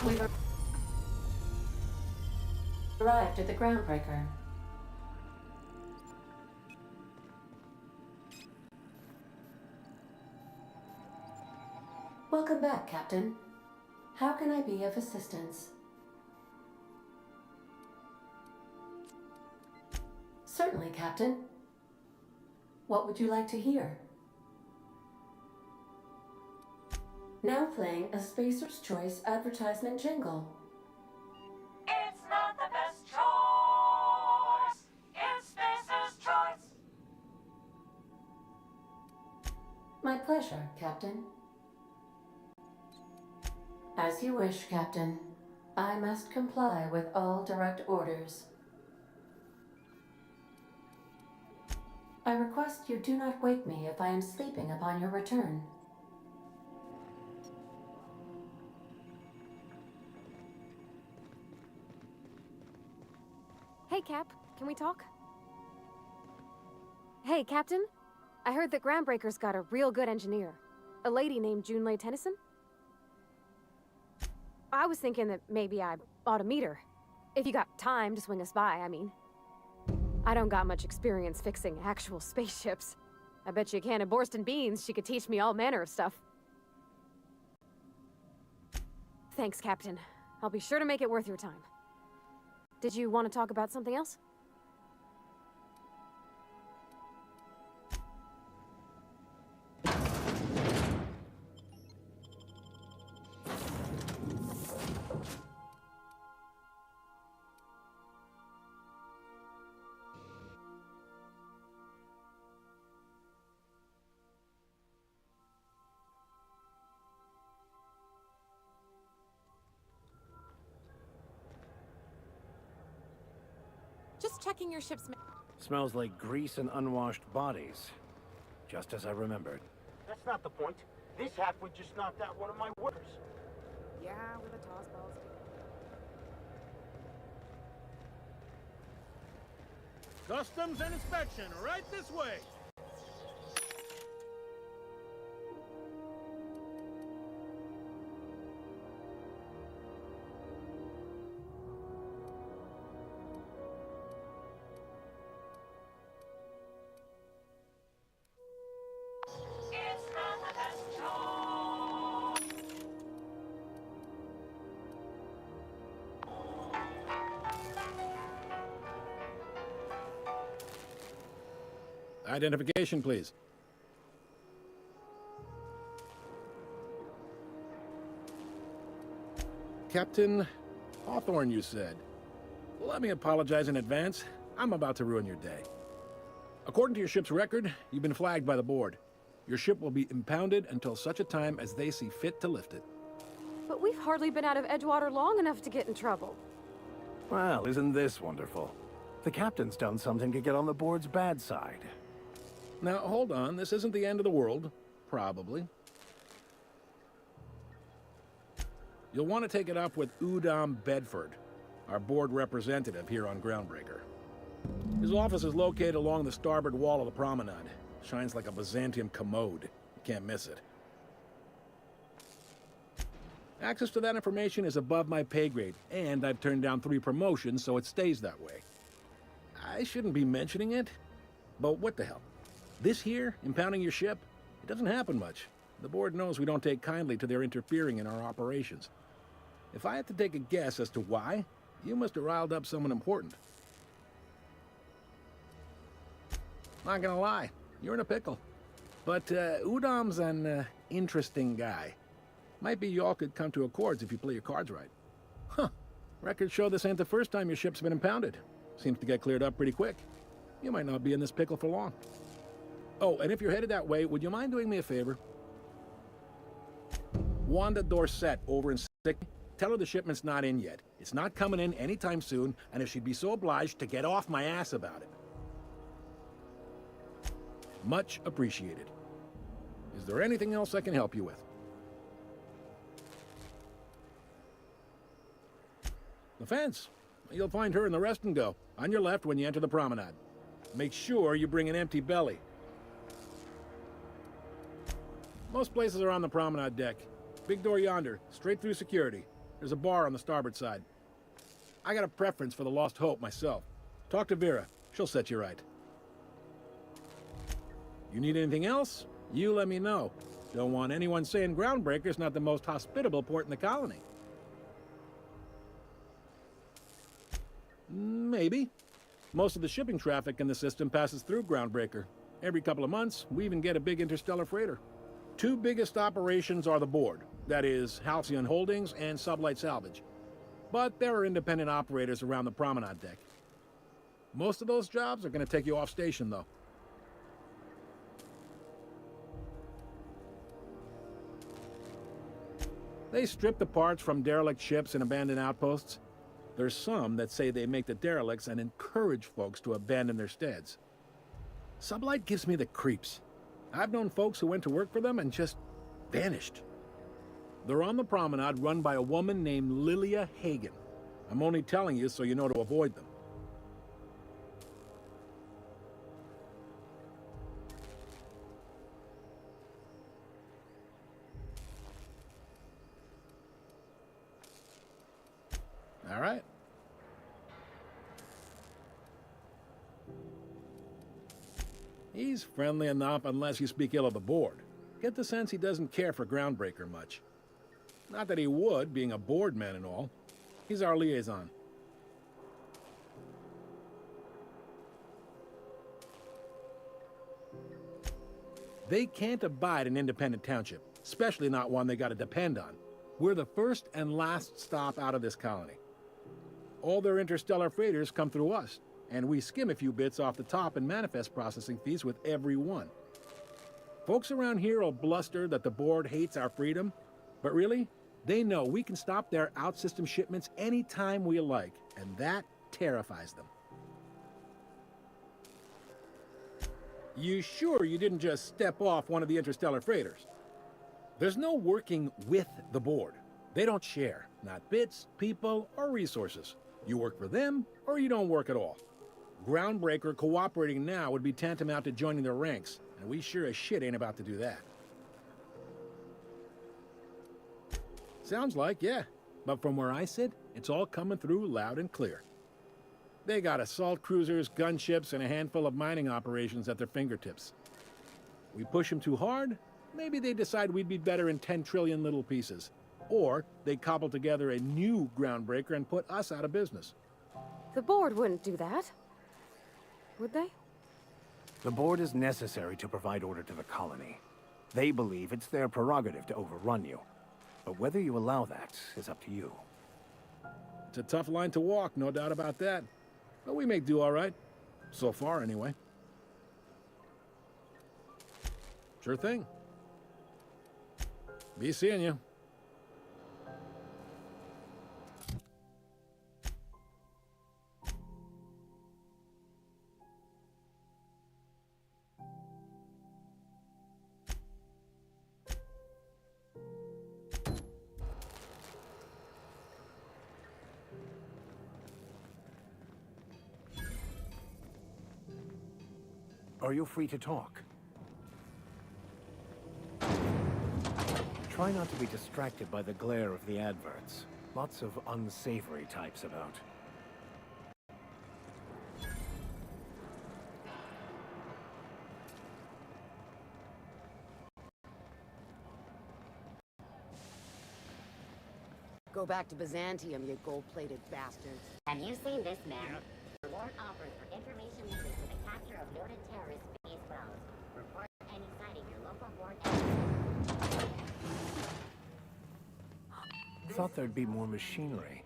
We've arrived at the Groundbreaker. Welcome back, Captain. How can I be of assistance? Certainly, Captain. What would you like to hear? Now playing a Spacer's Choice advertisement jingle. It's not the best choice. It's Spacer's Choice. My pleasure, Captain. As you wish, Captain. I must comply with all direct orders. I request you do not wake me if I am sleeping upon your return. Hey, Cap. Can we talk? Hey, Captain. I heard that Groundbreaker's got a real good engineer. A lady named Junlei Tennyson. I was thinking that maybe I ought to meet her. If you got time to swing us by, I mean. I don't got much experience fixing actual spaceships. I bet you a can of Borston beans she could teach me all manner of stuff. Thanks, Captain. I'll be sure to make it worth your time. Did you want to talk about something else? Just checking your ship's... Smells like grease and unwashed bodies. Just as I remembered. That's not the point. This halfwit just knocked out one of my workers. Yeah, with a toss balls. Customs and inspection, right this way. It's not the best choice. Identification, please. Captain Hawthorne, you said. Let me apologize in advance. I'm about to ruin your day. According to your ship's record, you've been flagged by the board. Your ship will be impounded until such a time as they see fit to lift it. But we've hardly been out of Edgewater long enough to get in trouble. Well, isn't this wonderful? The captain's done something to get on the board's bad side. Now, hold on. This isn't the end of the world. Probably. You'll want to take it up with Udom Bedford, our board representative here on Groundbreaker. His office is located along the starboard wall of the promenade. Shines like a Byzantium commode. You can't miss it. Access to that information is above my pay grade, and I've turned down 3 promotions, so it stays that way. I shouldn't be mentioning it, but what the hell? This here, impounding your ship, it doesn't happen much. The board knows we don't take kindly to their interfering in our operations. If I had to take a guess as to why, you must have riled up someone important. Not gonna lie, you're in a pickle. But Udom's an interesting guy. Might be y'all could come to accords if you play your cards right. Huh. Records show this ain't the first time your ship's been impounded. Seems to get cleared up pretty quick. You might not be in this pickle for long. Oh, and if you're headed that way, would you mind doing me a favor? Wanda Dorset over in Sick. Tell her the shipment's not in yet. It's not coming in anytime soon, and if she'd be so obliged to get off my ass about it. Much appreciated. Is there anything else I can help you with? The fence. You'll find her in the rest and go, on your left when you enter the promenade. Make sure you bring an empty belly. Most places are on the promenade deck. Big door yonder, straight through security. There's There's a bar on the starboard side. I got a preference for the Lost Hope myself. Talk to Vera. She'll set you right. You need anything else? You let me know. Don't want anyone saying Groundbreaker's not the most hospitable port in the colony. Maybe. Most of the shipping traffic in the system passes through Groundbreaker. Every couple of months, we even get a big interstellar freighter. Two biggest operations are the board. That is, Halcyon Holdings and Sublight Salvage. But there are independent operators around the promenade deck. Most of those jobs are going to take you off station, though. They strip the parts from derelict ships and abandoned outposts. There's some that say they make the derelicts and encourage folks to abandon their steads. Sublight gives me the creeps. I've known folks who went to work for them and just vanished. They're on the promenade run by a woman named Lilia Hagen. I'm only telling you so you know to avoid them. All right. He's friendly enough unless you speak ill of the board. Get the sense he doesn't care for Groundbreaker much. Not that he would, being a board man and all. He's our liaison. They can't abide an independent township, especially not one they gotta depend on. We're the first and last stop out of this colony. All their interstellar freighters come through us, and we skim a few bits off the top in manifest processing fees with every one. Folks around here will bluster that the board hates our freedom, but really, they know we can stop their out-system shipments anytime we like, and that terrifies them. You sure you didn't just step off one of the interstellar freighters? There's no working with the board. They don't share, not bits, people, or resources. You work for them, or you don't work at all. Groundbreaker cooperating now would be tantamount to joining their ranks, and we sure as shit ain't about to do that. Sounds like, yeah. But from where I sit, it's all coming through loud and clear. They got assault cruisers, gunships, and a handful of mining operations at their fingertips. We push them too hard, maybe they decide we'd be better in 10 trillion little pieces. Or they cobble together a new Groundbreaker and put us out of business. The board wouldn't do that. Would they? The board is necessary to provide order to the colony. They believe it's their prerogative to overrun you. But whether you allow that is up to you. It's a tough line to walk, no doubt about that. But we make do all right. So far, anyway. Sure thing. Be seeing you. Are you free to talk? Try not to be distracted by the glare of the adverts. Lots of unsavory types about. Go back to Byzantium, you gold-plated bastards. Have you seen this man? Reward offers for information needed to the capture of noted terrorist Phase Wells. Report any sighting your local board. Thought there'd be more machinery.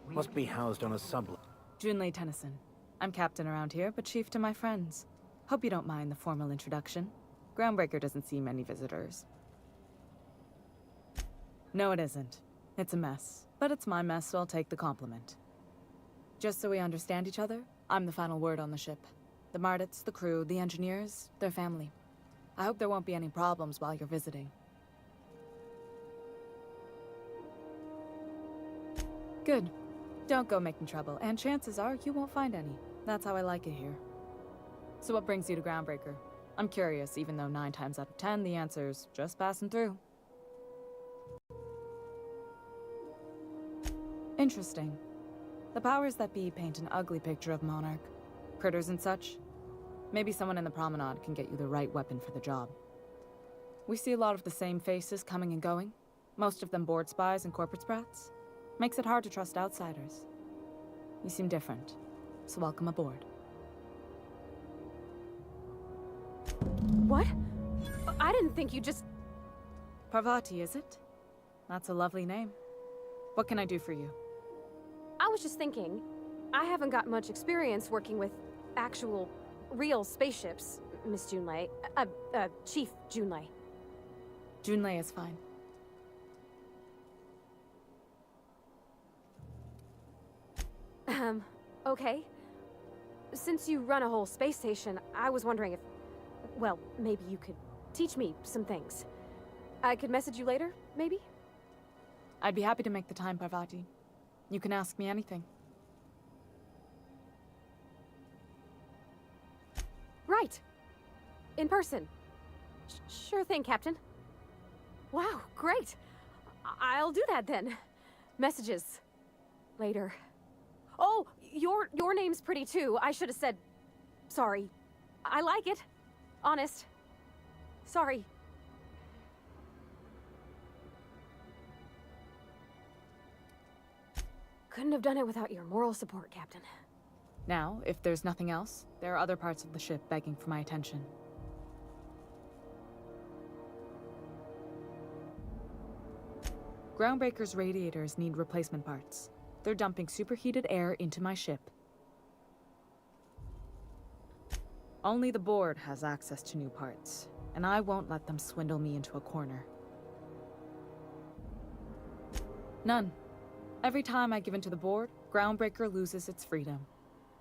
Must be housed on a sublet. Junlei Tennyson. I'm captain around here, but chief to my friends. Hope you don't mind the formal introduction. Groundbreaker doesn't see many visitors. No, it isn't. It's a mess. But it's my mess, so I'll take the compliment. Just so we understand each other, I'm the final word on the ship. The Mardits, the crew, the engineers, their family. I hope there won't be any problems while you're visiting. Good. Don't go making trouble, and chances are you won't find any. That's how I like it here. So what brings you to Groundbreaker? I'm curious, even though 9 times out of 10 the answer's just passing through. Interesting. The powers that be paint an ugly picture of Monarch. Critters and such. Maybe someone in the promenade can get you the right weapon for the job. We see a lot of the same faces coming and going. Most of them board spies and corporate sprats. Makes it hard to trust outsiders. You seem different, so welcome aboard. What? I didn't think you just... Parvati, is it? That's a lovely name. What can I do for you? I was just thinking, I haven't got much experience working with actual, real spaceships, Miss Junlei. Chief Junlei. Junlei is fine. Okay. Since you run a whole space station, I was wondering if... Well, maybe you could teach me some things. I could message you later, maybe? I'd be happy to make the time, Parvati. You can ask me anything. Right. In person. Sure thing, Captain. Wow, great. I'll do that then. Messages. Later. Oh, your name's pretty too. I should have said... Sorry. I like it. Honest. Sorry. Couldn't have done it without your moral support, Captain. Now, if there's nothing else, there are other parts of the ship begging for my attention. Groundbreaker's radiators need replacement parts. They're dumping superheated air into my ship. Only the board has access to new parts, and I won't let them swindle me into a corner. None. Every time I give in to the board, Groundbreaker loses its freedom.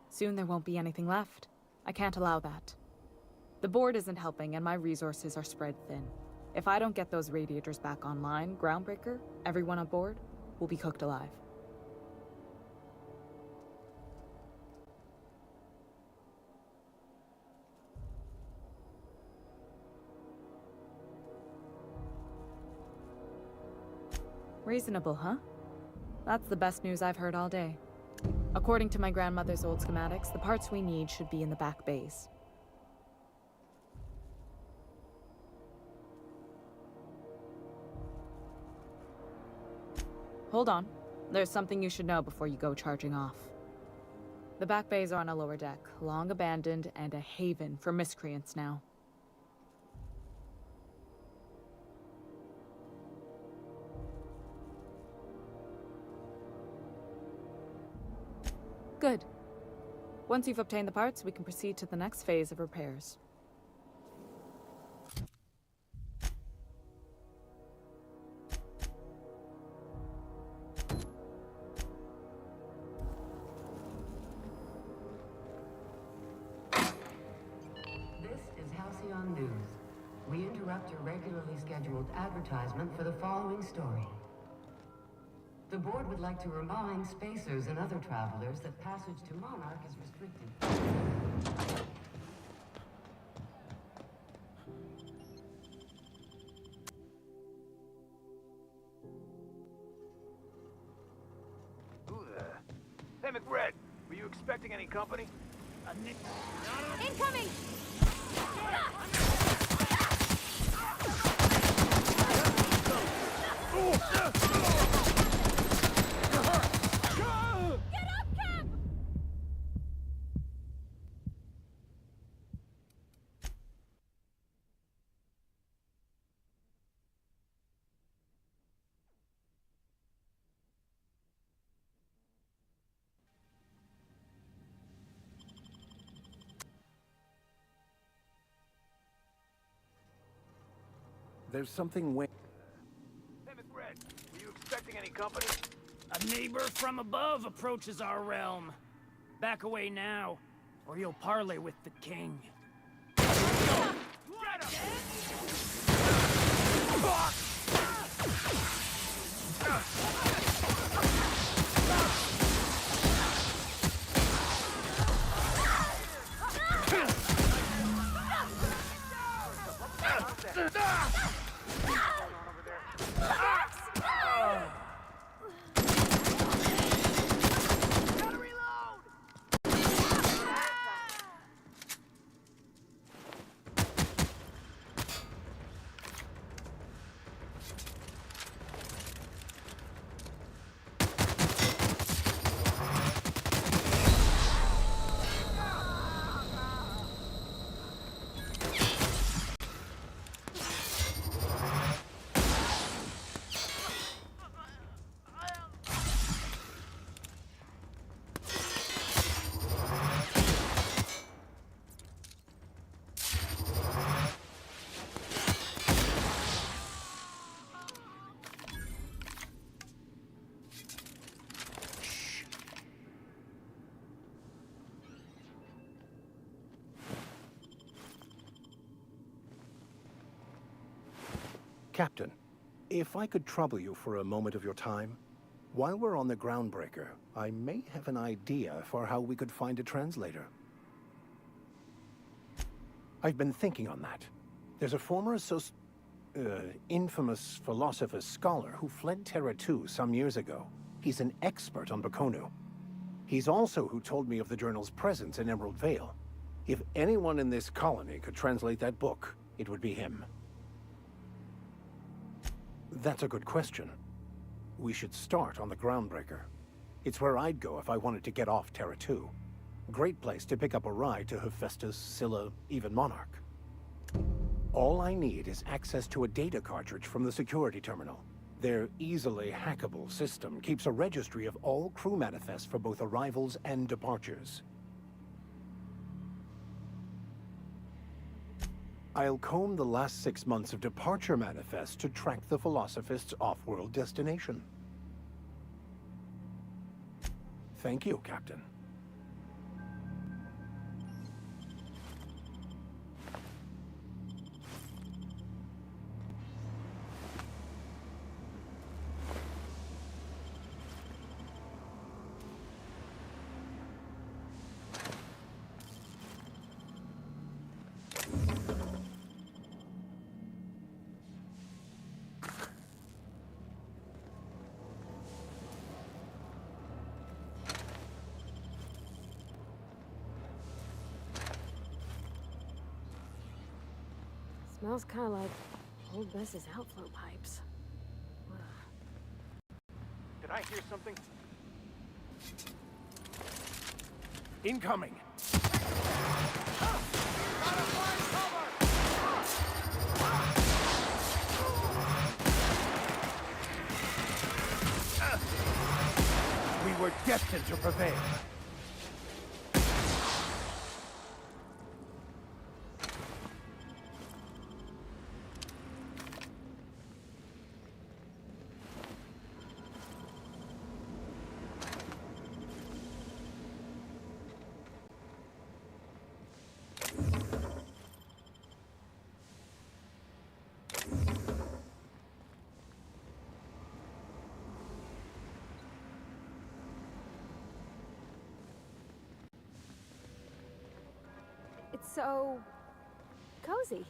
Soon there won't be anything left. I can't allow that. The board isn't helping, and my resources are spread thin. If I don't get those radiators back online, Groundbreaker, everyone on board, will be cooked alive. Reasonable, huh? That's the best news I've heard all day. According to my grandmother's old schematics, the parts we need should be in the back bays. Hold on. There's something you should know before you go charging off. The back bays are on a lower deck, long abandoned and a haven for miscreants now. Good. Once you've obtained the parts, we can proceed to the next phase of repairs. This is Halcyon News. We interrupt your regularly scheduled advertisement for the following story. The board would like to remind spacers and other travelers that passage to Monarch is restricted. Who there? Hey, McRed, were you expecting any company? Incoming! Get up, Cap! There's something way... Hey, McRed, were you expecting any company? A neighbor from above approaches our realm. Back away now, or you'll parley with the king. Captain, if I could trouble you for a moment of your time, while we're on the Groundbreaker, I may have an idea for how we could find a translator. I've been thinking on that. There's a former infamous philosopher scholar who fled Terra 2 some years ago. He's an expert on Bakonu. He's also who told me of the journal's presence in Emerald Vale. If anyone in this colony could translate that book, it would be him. That's a good question. We should start on the Groundbreaker. It's where I'd go if I wanted to get off Terra 2. Great place to pick up a ride to Hephaestus, Scylla, even Monarch. All I need is access to a data cartridge from the security terminal. Their easily hackable system keeps a registry of all crew manifests for both arrivals and departures. I'll comb the last 6 months of departure manifests to track the Philosophist's off-world destination. Thank you, Captain. Smells kind of like old Bess's outflow pipes. Did I hear something? Incoming! We were destined to prevail. It's so cozy.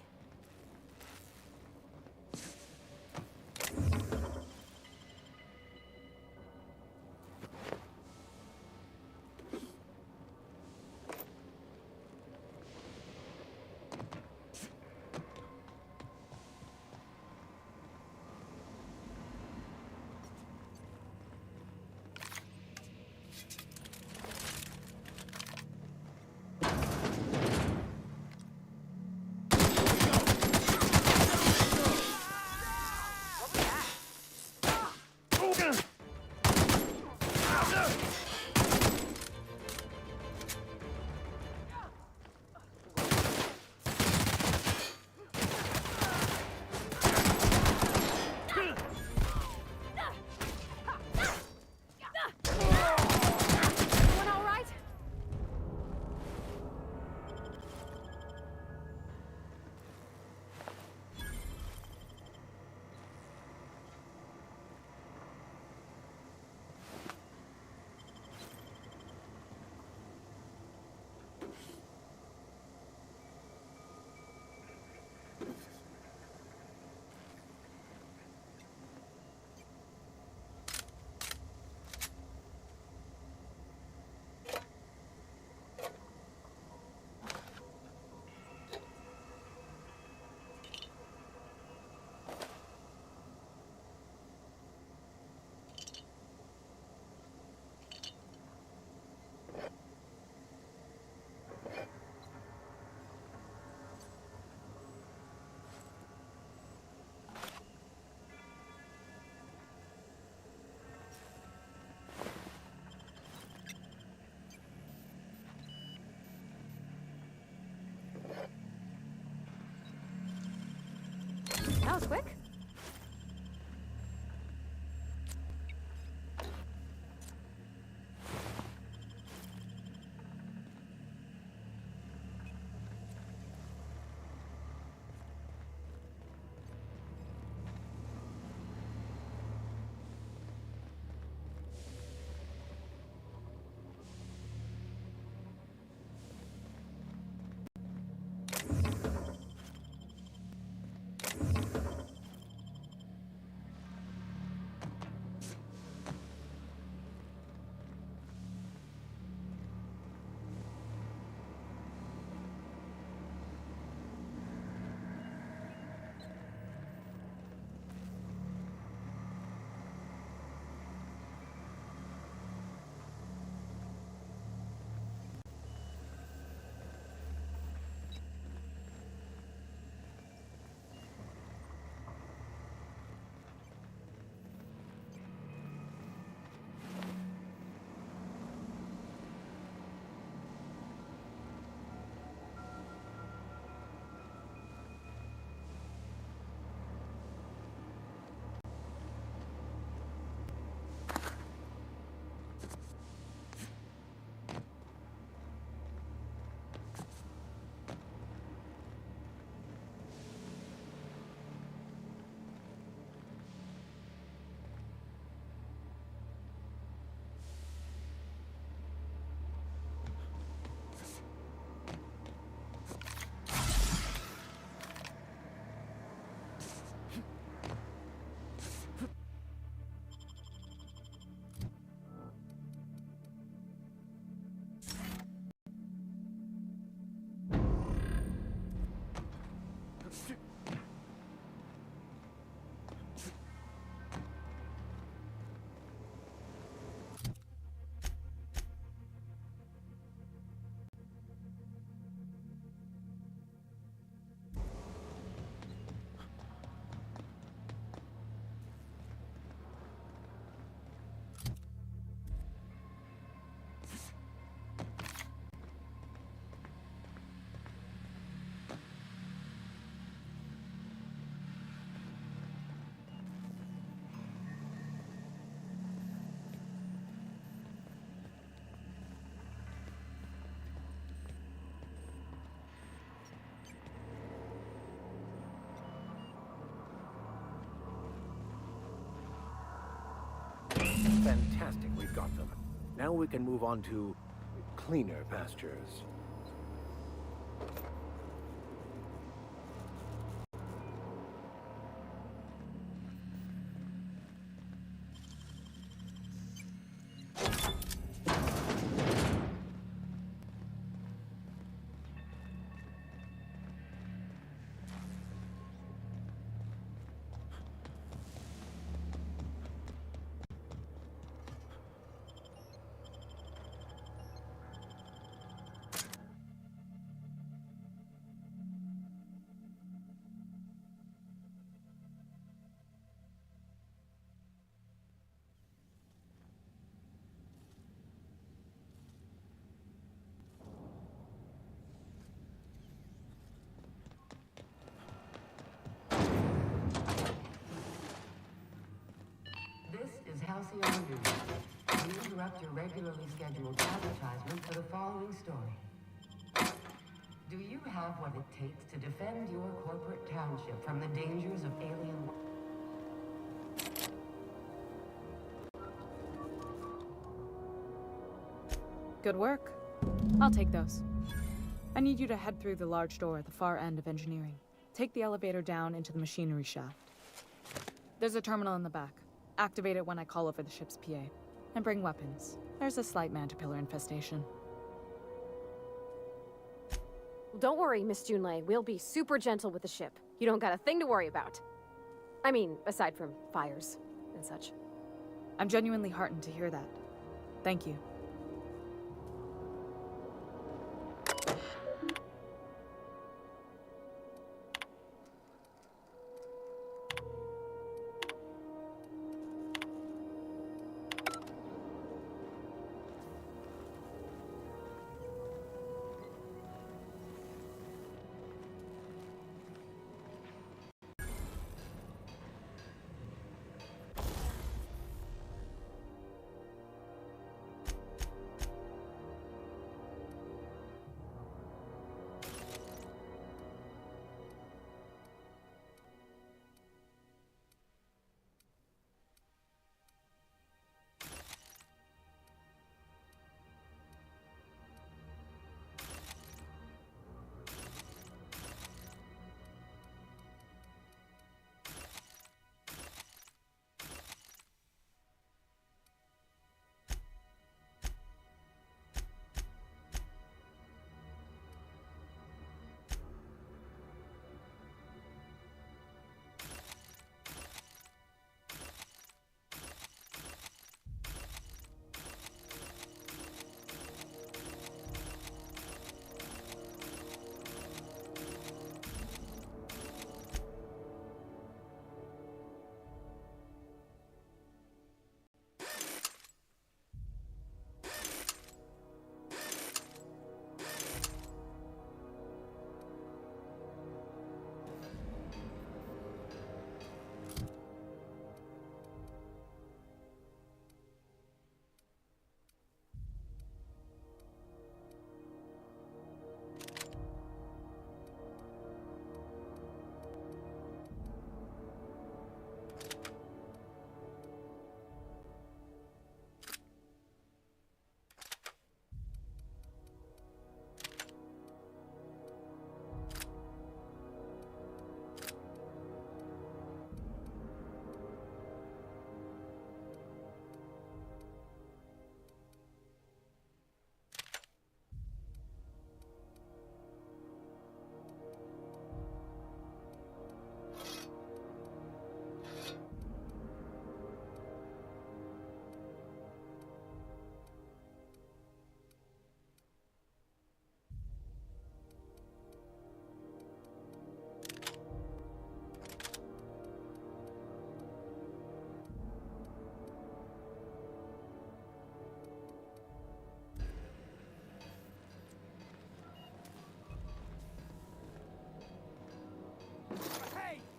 That was quick. Fantastic, we've got them. Now we can move on to cleaner pastures. This is Halcyon News. We interrupt your regularly scheduled advertisement for the following story. Do you have what it takes to defend your corporate township from the dangers of alien... Good work. I'll take those. I need you to head through the large door at the far end of engineering. Take the elevator down into the machinery shaft. There's a terminal in the back. Activate it when I call over the ship's PA. And bring weapons. There's a slight Mantipillar infestation. Don't worry, Miss Junlei. We'll be super gentle with the ship. You don't got a thing to worry about. I mean, aside from fires and such. I'm genuinely heartened to hear that. Thank you.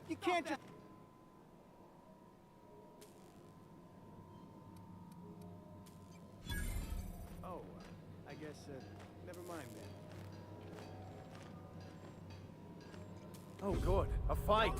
You can't just... Oh, I guess, never mind then. Oh, good. A fight!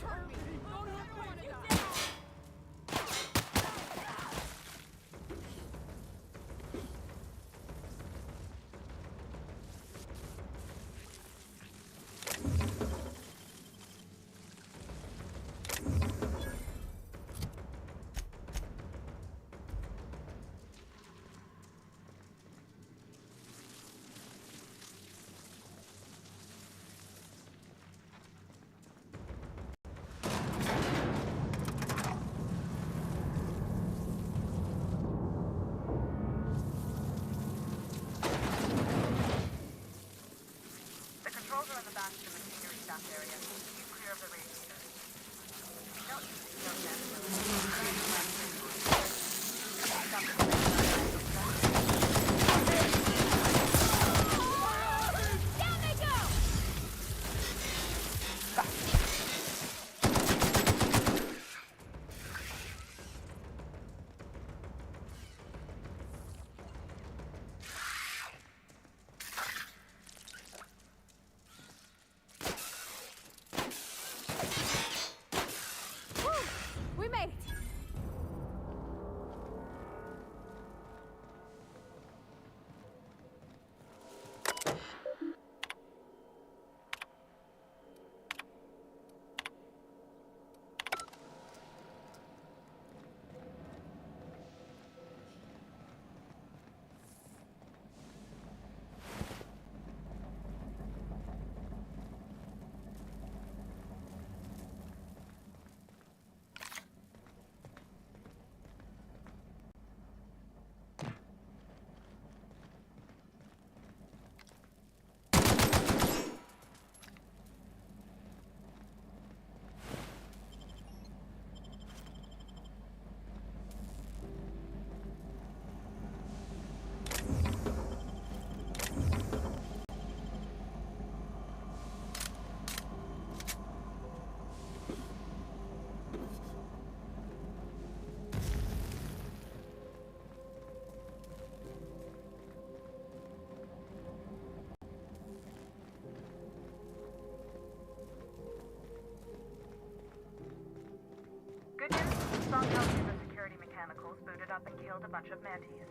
dirty mechanicals booted up and killed a bunch of mantis.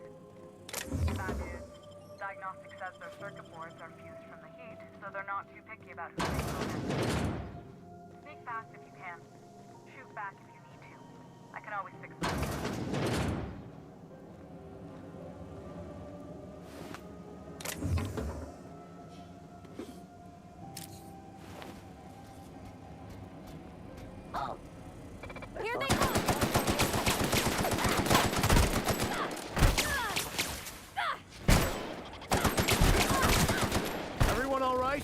Bad news. Diagnostic says their circuit boards are fused from the heat, so they're not too picky about who they kill next. Sneak fast if you can. Shoot back if you need to. I can always fix them. Here they come! Everyone all right?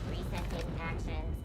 Resetting actions.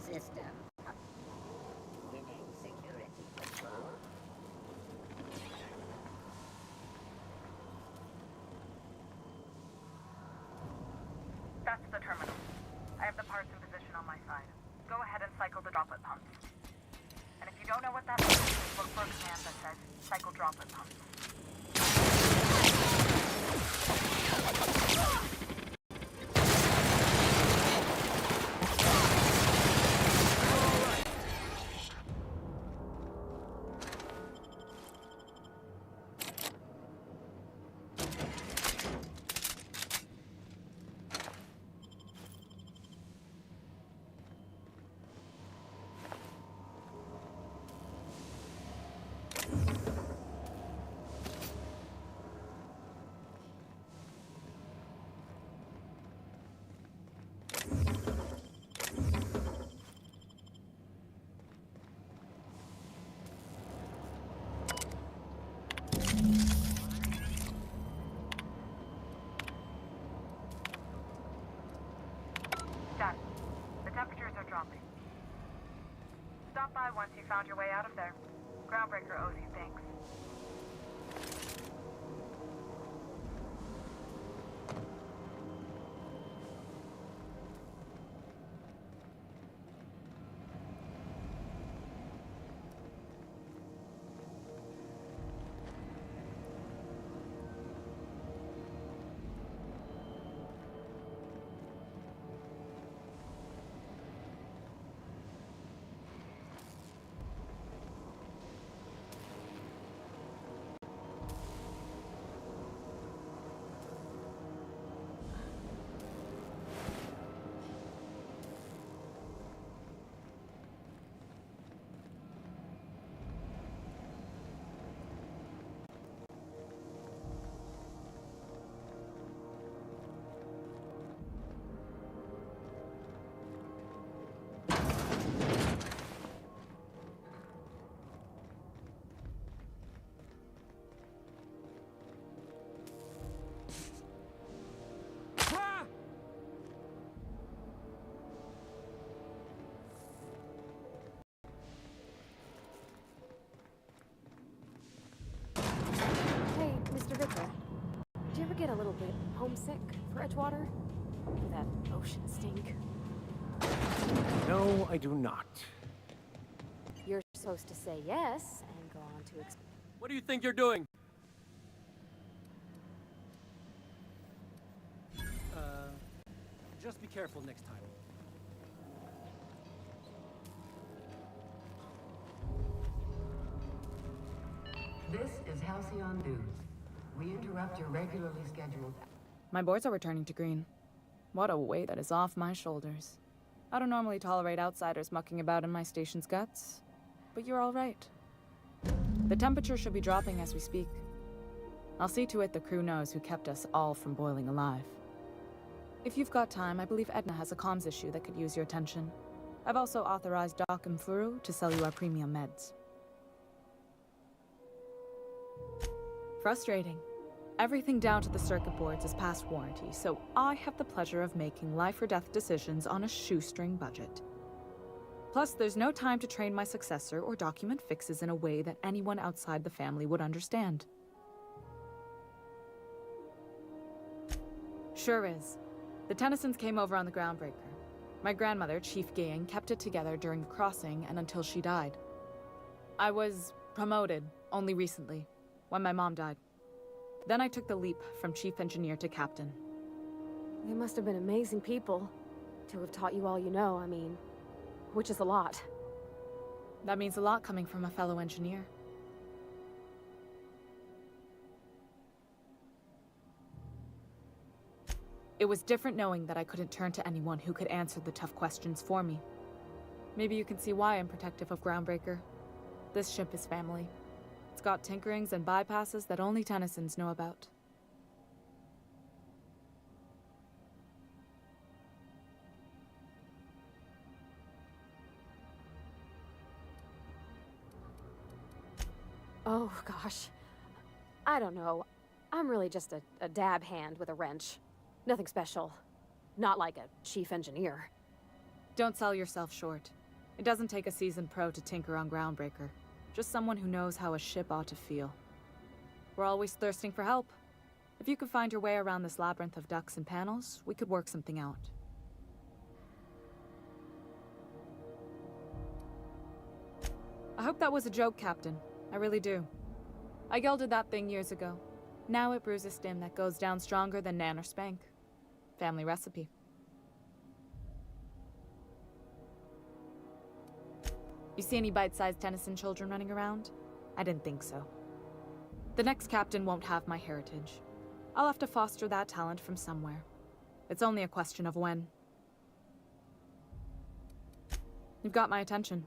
System. Beginning security control. That's the terminal. I have the parts in position on my side. Go ahead and cycle the droplet pumps. And if you don't know what that means, look for a command that says cycle droplet pumps. temperatures are dropping. Stop by once you found your way out of there. Groundbreaker owes you thanks. Hey, Mr. Vicar. Do you ever get a little bit homesick for Edgewater? For that ocean stink? No, I do not. You're supposed to say yes and go on to What do you think you're doing? Just be careful next time. This is Halcyon News. We interrupt your regularly scheduled... My boards are returning to green. What a weight that is off my shoulders. I don't normally tolerate outsiders mucking about in my station's guts, but you're all right. The temperature should be dropping as we speak. I'll see to it the crew knows who kept us all from boiling alive. If you've got time, I believe Edna has a comms issue that could use your attention. I've also authorized Doc and Furu to sell you our premium meds. Frustrating. Everything down to the circuit boards is past warranty, so I have the pleasure of making life or death decisions on a shoestring budget. Plus, there's no time to train my successor or document fixes in a way that anyone outside the family would understand. Sure is. The Tennysons came over on the Groundbreaker. My grandmother, Chief Gayan, kept it together during the crossing and until she died. I was promoted only recently, when my mom died. Then I took the leap from chief engineer to captain. They must have been amazing people to have taught you all you know, I mean, which is a lot. That means a lot coming from a fellow engineer. It was different knowing that I couldn't turn to anyone who could answer the tough questions for me. Maybe you can see why I'm protective of Groundbreaker. This ship is family. It's got tinkerings and bypasses that only Tennysons know about. Oh, gosh. I don't know. I'm really just a dab hand with a wrench. Nothing special. Not like a chief engineer. Don't sell yourself short. It doesn't take a seasoned pro to tinker on Groundbreaker. Just someone who knows how a ship ought to feel. We're always thirsting for help. If you could find your way around this labyrinth of ducts and panels, we could work something out. I hope that was a joke, Captain. I really do. I gelded that thing years ago. Now it brews a stim that goes down stronger than Nan or Spank. Family recipe. You see any bite-sized Tennyson children running around? I didn't think so. The next captain won't have my heritage. I'll have to foster that talent from somewhere. It's only a question of when. You've got my attention.